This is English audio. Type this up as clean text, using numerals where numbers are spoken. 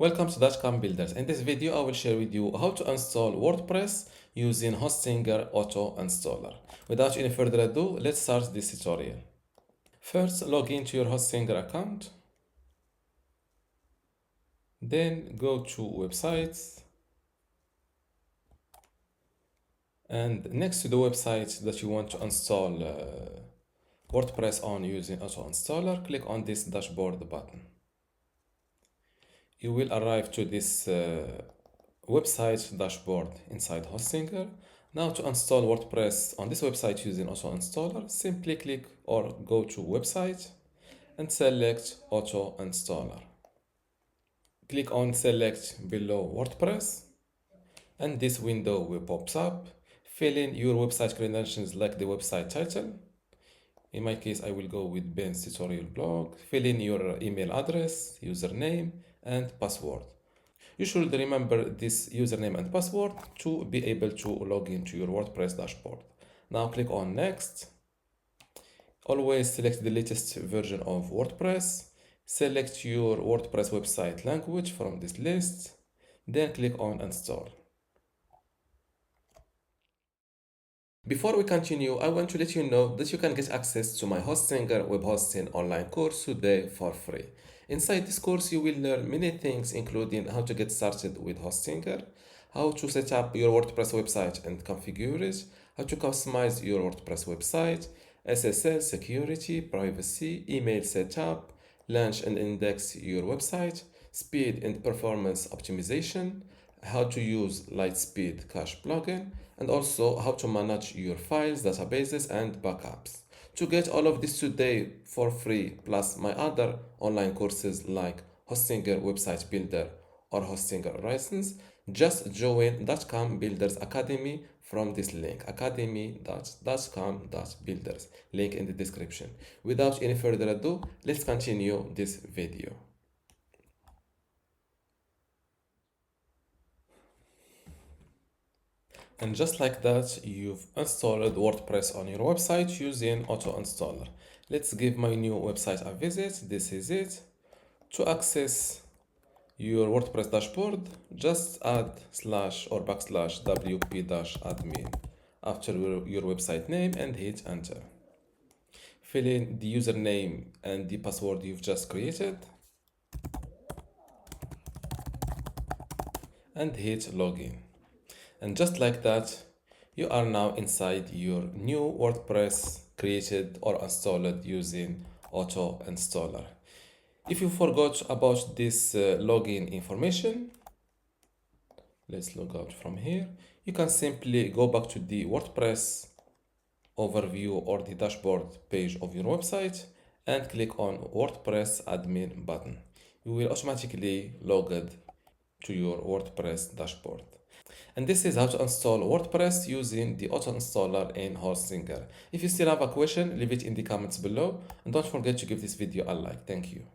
Welcome to dotcom.builders. In this video, I will share with you how to install WordPress using Hostinger Auto Installer. Without any further ado, let's start this tutorial. First, log into your Hostinger account. Then go to Websites. And next to the website that you want to install WordPress on using Auto Installer, click on this dashboard button. You will arrive to this website dashboard inside Hostinger. Now to install WordPress on this website using Auto Installer, simply click or go to website and select Auto Installer. Click on select below WordPress and this window will pop up. Fill in your website credentials like the website title. In my case, I will go with Ben's tutorial blog. Fill in your email address, username, and password. You should remember this username and password to be able to log into your WordPress dashboard. Now click on Next. Always select the latest version of WordPress. Select your WordPress website language from this list. Then click on Install. Before we continue, I want to let you know that you can get access to my Hostinger web hosting online course today for free. Inside this course, you will learn many things, including how to get started with Hostinger, how to set up your WordPress website and configure it, how to customize your WordPress website, SSL, security, privacy, email setup, launch and index your website, speed and performance optimization, how to use Lightspeed Cache plugin, and also how to manage your files, databases, and backups. To get all of this today for free, plus my other online courses like Hostinger Website Builder or Hostinger License, just join dotcom Builders Academy from this link, academy.dotcom.builders, link in the description. Without any further ado, let's continue this video. And just like that, you've installed WordPress on your website using Auto Installer. Let's give my new website a visit. This is it. To access your WordPress dashboard, just add / or /wp-admin after your website name and hit enter. Fill in the username and the password you've just created and hit login. And just like that, you are now inside your new WordPress created or installed using Auto Installer. If you forgot about this login information, let's log out from here. You can simply go back to the WordPress overview or the dashboard page of your website and click on WordPress admin button. You will automatically log to your WordPress dashboard. And this is how to install WordPress using the Auto Installer in Hostinger. If you still have a question, leave it in the comments below. And don't forget to give this video a like. Thank you.